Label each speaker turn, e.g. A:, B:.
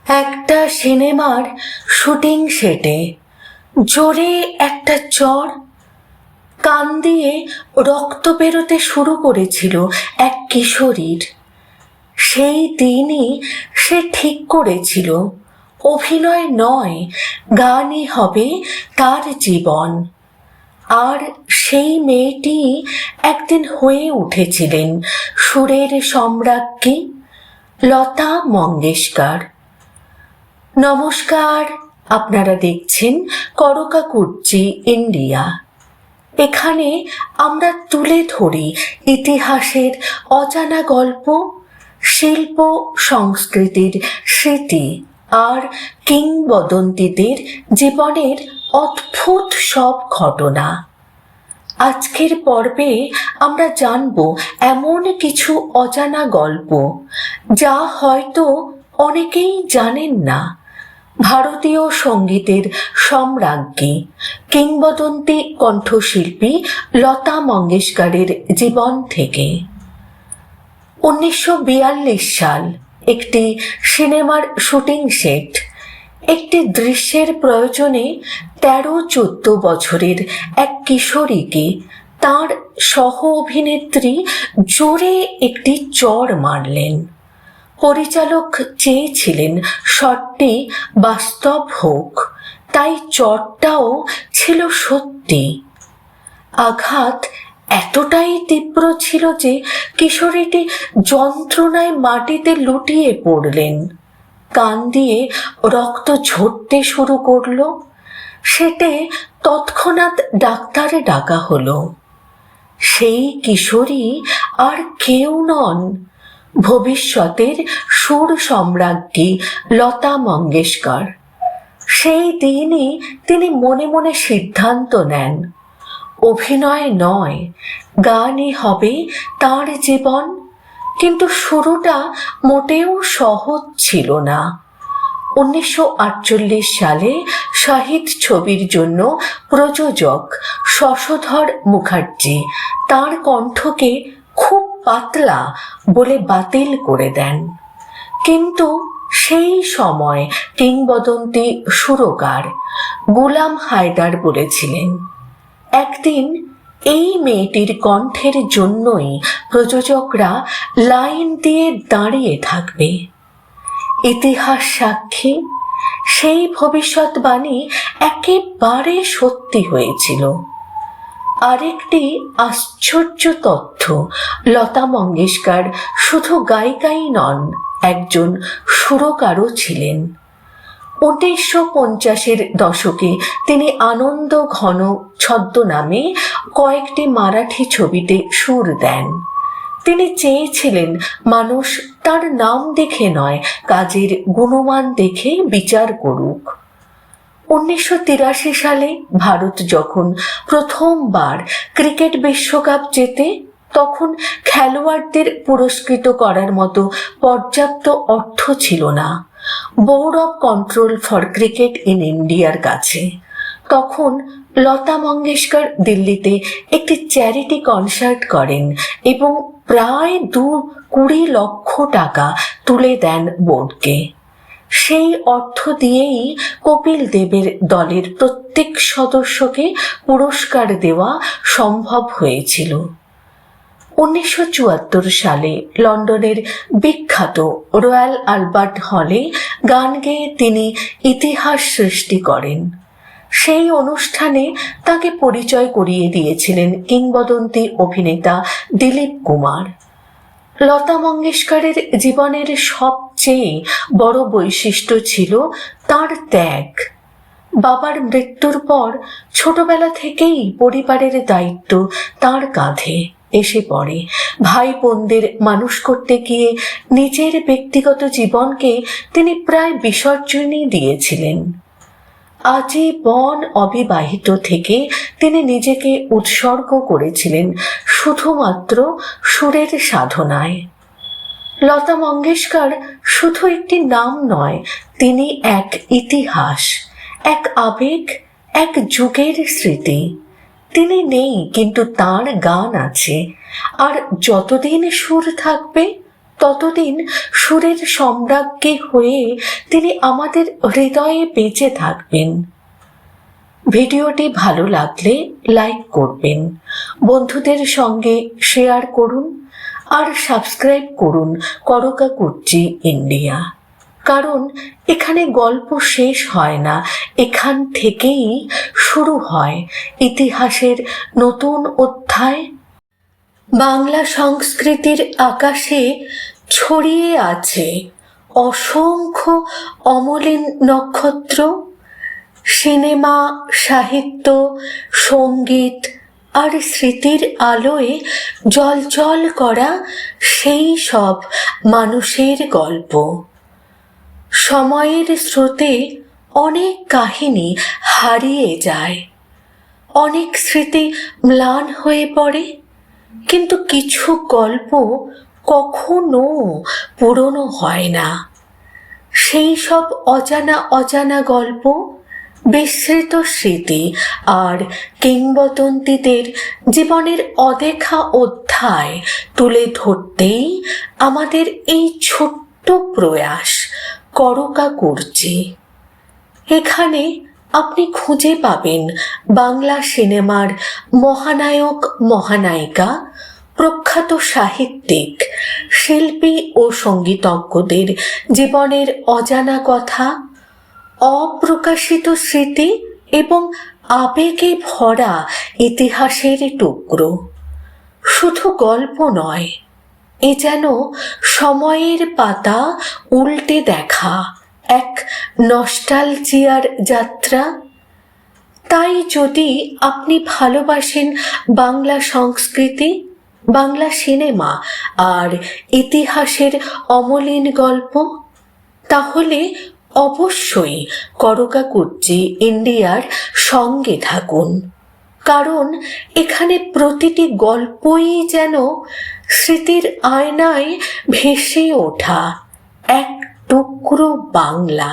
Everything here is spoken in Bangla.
A: একটা সিনেমার শুটিং সেটে জোরে একটা চড়, কান দিয়ে রক্ত বেরোতে শুরু করেছিল এক কিশোরীর। সেই দিনই সে ঠিক করেছিল অভিনয় নয়, গানই হবে তার জীবন। আর সেই মেয়েটি একদিন হয়ে উঠেছিলেন সুরের সম্রাজ্ঞী, লতা মঙ্গেশকর। নমস্কার, আপনারা দেখছেন করকাকুর্চি ইন্ডিয়া। এখানে আমরা তুলে ধরি ইতিহাসের অজানা গল্প, শিল্প সংস্কৃতির স্মৃতি আর কিংবদন্তিদের জীবনের অদ্ভুত সব ঘটনা। আজকের পর্বে আমরা জানব এমন কিছু অজানা গল্প যা হয়তো অনেকেই জানেন না। ভারতীয় সঙ্গীতের সম্রাজ্ঞী, কিংবদন্তি কণ্ঠশিল্পী লতা মঙ্গেশকরের জীবন থেকে। 1942 সাল, একটি সিনেমার শুটিং সেট। একটি দৃশ্যের প্রয়োজনে 13-14 বছরের এক কিশোরীকে তার সহ অভিনেত্রী জোরে একটি চড় মারলেন। পরিচালক চেয়েছিলেন শটটি বাস্তব হোক, তাই চড়টাও ছিল সত্যি। আঘাত এতটাই তীব্র ছিল যে কিশোরীটি যন্ত্রণায় মাটিতে লুটিয়ে পড়লেন। কান দিয়ে রক্ত ঝরতে শুরু করলো। সেটে তৎক্ষণাৎ ডাক্তারে ডাকা হলো। সেই কিশোরী আর কেউ নন, ভবিষ্যতের সুর সম্রাজ্ঞী লতা মঙ্গেশকর। সেই দিনই তিনি মনে মনে সিদ্ধান্ত নেন, অভিনয় নয়, গানই হবে তার জীবন। কিন্তু শুরুটা মোটেও সহজ ছিল না। 1948 সালে শাহিদ ছবির জন্য প্রযোজক শশধর মুখার্জি তার কণ্ঠকে খুব পাতলা বলে বাতিল করে দেন। কিন্তু সেই সময় কিংবদন্তি সুরকার গুলাম হায়দার বলেছিলেন, একদিন এই মেয়েটির কণ্ঠের জন্যই প্রযোজকরা লাইন দিয়ে দাঁড়িয়ে থাকবে। ইতিহাস সাক্ষী, সেই ভবিষ্যৎবাণী একেবারে সত্যি হয়েছিল। আরেকটি আশ্চর্য তথ্য, লতা মঙ্গেশকর শুধু গায়িকাই নন, একজন সুরকারও ছিলেন। 1950-এর দশকে তিনি আনন্দ ঘন ছদ্মনামে কয়েকটি মারাঠি ছবিতে সুর দেন। তিনি চেয়েছিলেন মানুষ তার নাম দেখে নয়, কাজের গুণমান দেখে বিচার করুক। 1983 সালে ভারত যখন প্রথমবার ক্রিকেট বিশ্বকাপ জেতে, তখন খেলোয়াড়দের পুরস্কৃত করার মতো পর্যাপ্ত অর্থ ছিল না board of control for cricket in ইন্ডিয়ার কাছে। তখন লতা মঙ্গেশকর দিল্লিতে একটি চ্যারিটি কনসার্ট করেন এবং প্রায় 20 লক্ষ টাকা তুলে দেন বোর্ডকে। সেই অর্থ দিয়েই কপিল দেবের দলের প্রত্যেক সদস্যকে পুরস্কার দেওয়া সম্ভব হয়েছিল। 1974 সালে লন্ডনের বিখ্যাত রয়্যাল আলবার্ট হলে গান গেয়ে তিনি ইতিহাস সৃষ্টি করেন। সেই অনুষ্ঠানে তাকে পরিচয় করিয়ে দিয়েছিলেন কিংবদন্তি অভিনেতা দিলীপ কুমার। লতা মঙ্গেশকরের জীবনের সবচেয়ে বড় বৈশিষ্ট্য ছিল তার ত্যাগ। বাবার মৃত্যুর পর ছোটবেলা থেকেই পরিবারের দায়িত্ব তার কাঁধে এসে পড়ে। ভাই বোনদের মানুষ করতে গিয়ে নিজের ব্যক্তিগত জীবনকে তিনি প্রায় বিসর্জনই দিয়েছিলেন। আজীবন অবিবাহিত থেকে তিনি নিজেকে উৎসর্গ করেছিলেন শুধুমাত্র সুরের সাধনায়। লতা মঙ্গেশকর শুধু একটি নাম নয়, তিনি এক ইতিহাস, এক আবেগ, এক যুগের স্মৃতি। তিনি নেই, কিন্তু তার গান আছে, আর যতদিন সুর থাকবে ততদিন সুরের সম্রাজ্ঞী হয়ে তিনি আমাদের হৃদয়ে বেঁচে থাকবেন। ভিডিওটি ভালো লাগলে লাইক করবেন, বন্ধুদের সঙ্গে শেয়ার করুন আর সাবস্ক্রাইব করুন করকা কুর্চি ইন্ডিয়া। কারণ এখানে গল্প শেষ হয় না, এখান থেকেই শুরু হয় ইতিহাসের নতুন অধ্যায়। বাংলা সংস্কৃতির আকাশে ছড়িয়ে আছে অসংখ্য অমলিন নক্ষত্র। সিনেমা, সাহিত্য, সঙ্গীত আর স্মৃতির আলোয় জ্বলজ্বল করা সেই সব মানুষের গল্প। সময়ের স্রোতে অনেক কাহিনী হারিয়ে যায়, অনেক স্মৃতি ম্লান হয়ে পড়ে, কিন্তু কিছু গল্প কখনো পুরনো হয় না। সেই সব অজানা গল্প, বিস্মৃত স্মৃতি আর কিংবদন্তিদের জীবনের অদেখা অধ্যায় তুলে ধরতেই আমাদের এই ছোট্ট প্রয়াস করকা কুর্চি। এখানে আপনি খুঁজে পাবেন বাংলা সিনেমার মহানায়ক মহানায়িকা, প্রখ্যাত সাহিত্যিক, শিল্পী ও সঙ্গীতজ্ঞদের জীবনের অজানা কথা, অপ্রকাশিত স্মৃতি এবং আবেগে ভরা ইতিহাসের টুকরো। শুধু গল্প নয়, এ যেন সময়ের পাতা উল্টে দেখা এক নস্টালজিয়ার যাত্রা। তাই যদি আপনি ভালোবাসেন বাংলা সংস্কৃতি, বাংলা সিনেমা আর ইতিহাসের অমলিন গল্প, তাহলে অবশ্যই করকা কুর্চি ইন্ডিয়ার সঙ্গে থাকুন। কারণ এখানে প্রতিটি গল্পই যেন স্মৃতির আয়নায় ভেসে ওঠা এক টুকরো বাংলা।